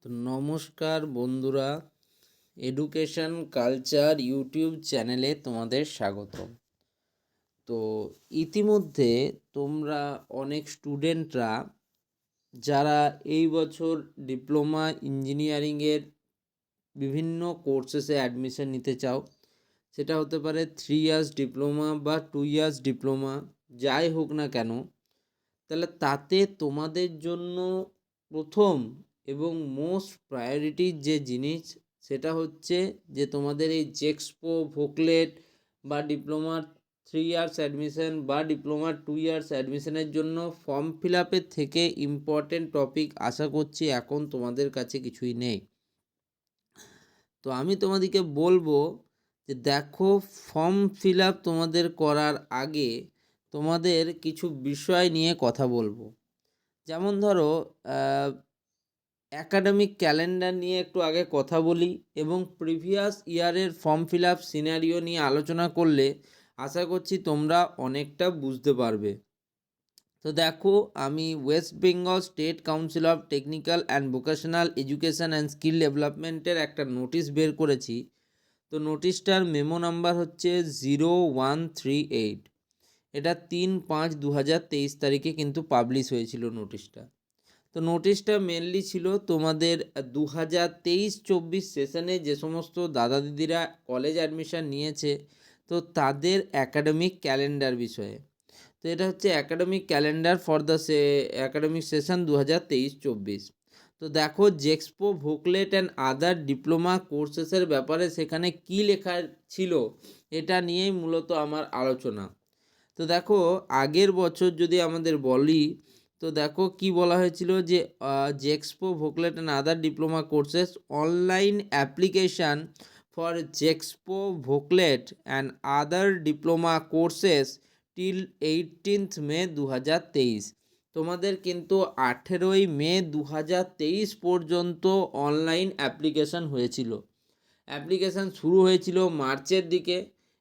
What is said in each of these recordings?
তো নমস্কার বন্ধুরা, এডুকেশন কালচার ইউটিউব চ্যানেলে তোমাদের স্বাগত। তো ইতিমধ্যে তোমরা অনেক স্টুডেন্টরা যারা এই বছর ডিপ্লোমা ইঞ্জিনিয়ারিংয়ের বিভিন্ন কোর্সেসে অ্যাডমিশন নিতে চাও, সেটা হতে পারে 3 ইয়ার্স ডিপ্লোমা বা 2 ইয়ার্স ডিপ্লোমা, যাই হোক না কেন, তাহলে তাতে তোমাদের জন্য প্রথম এবং মোস্ট প্রায়োরিটির যে জিনিস সেটা হচ্ছে যে তোমাদের এই জেক্সপো ভোকলেট বা ডিপ্লোমার 3 ইয়ার্স অ্যাডমিশন বা ডিপ্লোমার 2 ইয়ার্স অ্যাডমিশনের জন্য ফর্ম ফিল আপের থেকে ইম্পর্টেন্ট টপিক আশা করছি এখন তোমাদের কাছে কিছুই নেই। তো আমি তোমাদেরকে বলবো যে দেখো, ফর্ম ফিল আপ তোমাদের করার আগে তোমাদের কিছু বিষয় নিয়ে কথা বলবো। যেমন ধরো, অ্যাকাডেমিক ক্যালেন্ডার নিয়ে একটু আগে কথা বলি এবং প্রিভিয়াস ইয়ারের ফর্ম ফিল আপ সিনারিও নিয়ে আলোচনা করলে আশা করছি তোমরা অনেকটা বুঝতে পারবে। তো দেখো, আমি West Bengal state council of technical and vocational education and skill ডেভেলপমেন্টের একটা নোটিশ বের করেছি। তো নোটিশটার মেমো নাম্বার হচ্ছে 0138। এটা 3/5/2023 তারিখে কিন্তু পাবলিশ হয়েছিল নোটিশটা। তো নোটিশটা মেনলি ছিল তোমাদের 2023-24 সেশনে যে সমস্ত দাদা দিদিরা কলেজ অ্যাডমিশন নিয়েছে, তো তাদের অ্যাকাডেমিক ক্যালেন্ডার বিষয়ে। তো এটা হচ্ছে academic calendar for the academic session 2023-24। তো দেখো, জেক্সপো ভোকলেট অ্যান্ড আদার ডিপ্লোমা কোর্সেসের ব্যাপারে সেখানে কি লেখা ছিল এটা নিয়েই মূলত আমার আলোচনা। তো দেখো, আগের বছর যদি আমাদের বলি, তো দেখো কি বলা হয়েছিল যে জেক্সপো VOCLET and other diploma courses online application for JEXPO VOCLET and other diploma courses till 18th মে 2023। তোমাদের কিন্তু 18ই মে 2023 পর্যন্ত অনলাইন অ্যাপ্লিকেশান হয়েছিল। অ্যাপ্লিকেশান শুরু হয়েছিল মার্চের দিকে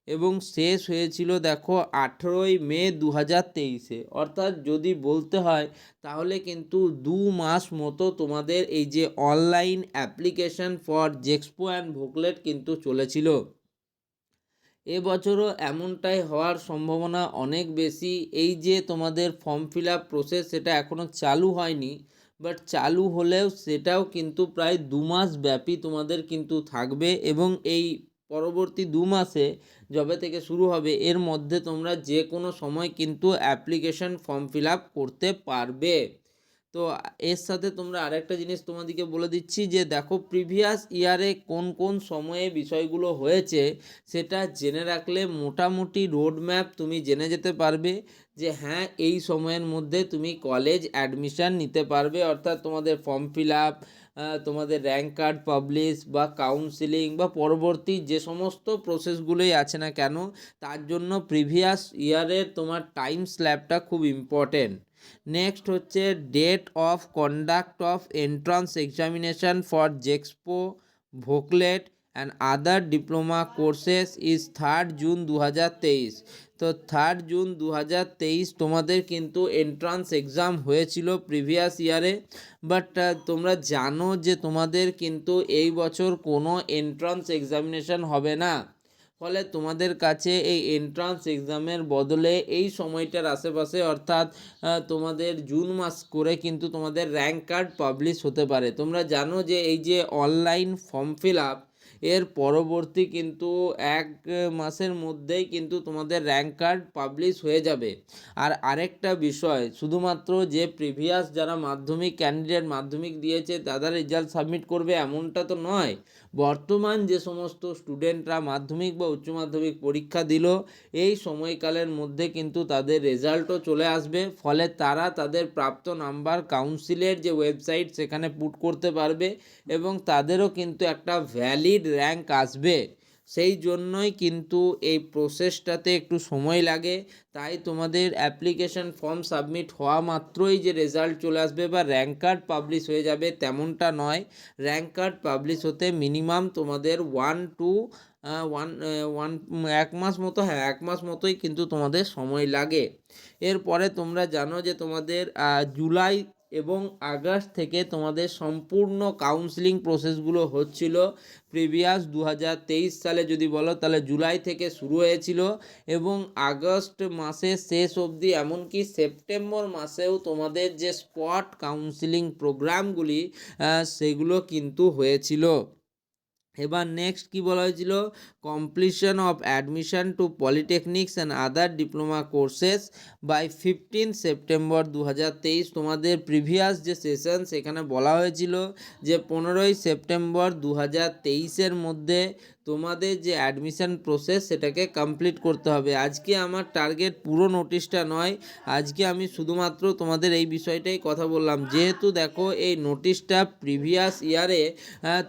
এবং শেষ হয়েছিল দেখো 18ই মে 2023-এ। অর্থাৎ যদি বলতে হয় তাহলে কিন্তু 2 মাস মতো তোমাদের এই যে অনলাইন অ্যাপ্লিকেশান ফর জেক্সপো অ্যান্ড ভোকলেট কিন্তু চলেছিল। এবছরও এমনটাই হওয়ার সম্ভাবনা অনেক বেশি। এই যে তোমাদের ফর্ম ফিল আপ প্রসেস সেটা এখনও চালু হয়নি, বাট চালু হলেও সেটাও কিন্তু প্রায় 2 মাস ব্যাপী তোমাদের কিন্তু থাকবে এবং এই পরবর্তী 2 মাসে যবে থেকে শুরু হবে এর মধ্যে তোমরা যে কোনো সময় কিন্তু অ্যাপ্লিকেশন ফর্ম ফিল আপ করতে পারবে। তো এর সাথে তোমরা আরেকটা জিনিস তোমাদেরকে বলে দিচ্ছি যে দেখো, প্রিভিয়াস ইয়ারে কোন কোন সময়ে বিষয়গুলো হয়েছে সেটা জেনে রাখলে মোটামুটি রোড ম্যাপ তুমি জেনে যেতে পারবে যে হ্যাঁ, এই সময়ের মধ্যে তুমি কলেজ অ্যাডমিশান নিতে পারবে। অর্থাৎ তোমাদের ফর্ম ফিল আপ, তোমাদের র্যাঙ্ক কার্ড পাবলিশ বা কাউন্সিলিং বা পরবর্তী যে সমস্ত প্রসেসগুলোই আছে না কেন, তার জন্য প্রিভিয়াস ইয়ারের তোমার টাইম স্ল্যাবটা খুব ইম্পর্টেন্ট। নেক্সট হচ্ছে date of conduct of entrance examination for JEXPO VOCLET and other diploma courses is 3rd June 2023। তো 3rd জুন 2023 তোমাদের কিন্তু এন্ট্রান্স এক্সাম হয়েছিল প্রিভিয়াস ইয়ারে। বাট তোমরা জানো যে তোমাদের কিন্তু এই বছর কোনো এন্ট্রান্স এক্সামিনেশন হবে না। ফলে তোমাদের কাছে এই এন্ট্রান্স এক্সামের বদলে এই সময়টার আশেপাশে অর্থাৎ তোমাদের জুন মাস করে কিন্তু তোমাদের র্যাঙ্ক কার্ড পাবলিশ হতে পারে। তোমরা জানো যে এই যে অনলাইন ফর্ম ফিল আপ এর পরবর্তী কিন্তু 1 মাসের মধ্যেই কিন্তু তোমাদের র্যাঙ্ক কার্ড পাবলিশ হয়ে যাবে। আর আরেকটা বিষয়, শুধুমাত্র যে প্রিভিয়াস যারা মাধ্যমিক ক্যান্ডিডেট মাধ্যমিক দিয়েছে তাদের রেজাল্ট সাবমিট করবে এমনটা তো নয়। বর্তমান যে সমস্ত স্টুডেন্টরা মাধ্যমিক বা উচ্চ মাধ্যমিক পরীক্ষা দিল এই সময়কালের মধ্যে কিন্তু তাদের রেজাল্টও চলে আসবে। ফলে তারা তাদের প্রাপ্ত নাম্বার কাউন্সিলের যে ওয়েবসাইট সেখানে পুট করতে পারবে এবং তাদেরও কিন্তু একটা ভ্যালিড র্যাঙ্ক আসবে। সেই জন্যই কিন্তু এই প্রসেসটাতে একটু সময় লাগে। তাই তোমাদের অ্যাপ্লিকেশন ফর্ম সাবমিট হওয়া মাত্রই যে রেজাল্ট চলে আসবে বা র্যাঙ্ক কার্ড পাবলিশ হয়ে যাবে তেমনটা নয়। র্যাঙ্ক কার্ড পাবলিশ হতে মিনিমাম তোমাদের 1 মাস মতো, হ্যাঁ 1 মাস মতোই কিন্তু তোমাদের সময় লাগে। এরপরে তোমরা জানো যে তোমাদের জুলাই এবং আগস্ট থেকে তোমাদের সম্পূর্ণ কাউন্সেলিং প্রসেসগুলো হচ্ছিল। প্রিভিয়াস 2023 সালে যদি বলো তাহলে জুলাই থেকে শুরু হয়েছিল এবং আগস্ট মাসের শেষ অবধি এমনকি সেপ্টেম্বর মাসেও তোমাদের যে স্পট কাউন্সেলিং প্রোগ্রামগুলি সেগুলো কিন্তু হয়েছিল। এবার নেক্সট কি বলা হয়েছিল, completion of admission to polytechnics and other diploma courses by 15 September 2023। তোমাদের প্রিভিয়াস যে সেশন সেখানে বলা হয়েছিল যে 15ই সেপ্টেম্বর 2023-এর মধ্যে তোমাদের যে অ্যাডমিশন প্রসেস সেটাকে কমপ্লিট করতে হবে। আজকে আমার টার্গেট পুরো নোটিশটা নয়, আজকে আমি শুধুমাত্র তোমাদের এই বিষয়টাই কথা বললাম। যেহেতু দেখো এই নোটিশটা প্রিভিয়াস ইয়ারে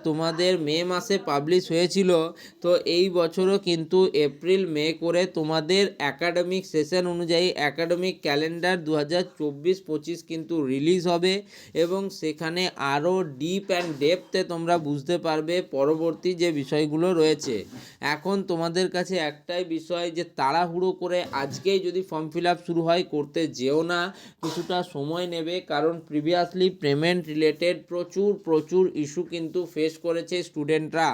তোমাদের মে মাসে পাবলিশ হয়েছিল, তো এই বছরও কিন্তু এপ্রিল মে করে তোমাদের অ্যাকাডেমিক সেশন অনুযায়ী অ্যাকাডেমিক ক্যালেন্ডার 2024-25 কিন্তু রিলিজ হবে এবং সেখানে আরও ডিপ অ্যান্ড ডেপথে তোমরা বুঝতে পারবে পরবর্তী যে বিষয়গুলো রয়েছে। এখন তোমাদের কাছে একটাই বিষয় যে তাড়াহুড়ো করে আজকেই যদি ফর্ম ফিল আপ শুরু হয় করতে যেও না, কিছুটা সময় নেবে, কারণ প্রিভিয়াসলি পেমেন্ট রিলেটেড প্রচুর ইস্যু কিন্তু ফেস করেছে স্টুডেন্টরা।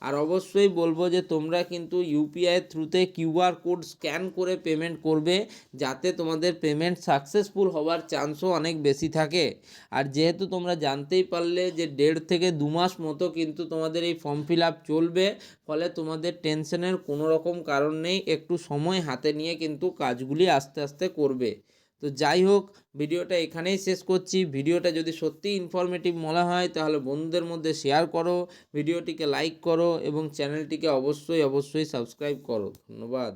আর অবশ্যই বলবো যে তোমরা কিন্তু ইউপিআইয়ের থ্রুতে কিউআর কোড স্ক্যান করে পেমেন্ট করবে, যাতে তোমাদের পেমেন্ট সাকসেসফুল হওয়ার চান্সও অনেক বেশি থাকে। আর যেহেতু তোমরা জানতেই পারলে যে 1.5 থেকে 2 মাস মতো কিন্তু তোমাদের এই ফর্ম ফিল আপ চলবে, ফলে তোমাদের টেনশনের কোনো রকম কারণ নেই, একটু সময় হাতে নিয়ে কিন্তু কাজগুলি আস্তে আস্তে করবে। তো যাই হোক, ভিডিওটা এখানেই শেষ করছি। ভিডিওটা যদি সত্যিই ইনফরমেটিভ মনে হয় তাহলে বন্ধুদের মধ্যে শেয়ার করো, ভিডিওটিকে লাইক করো এবং চ্যানেলটিকে অবশ্যই সাবস্ক্রাইব করো। ধন্যবাদ।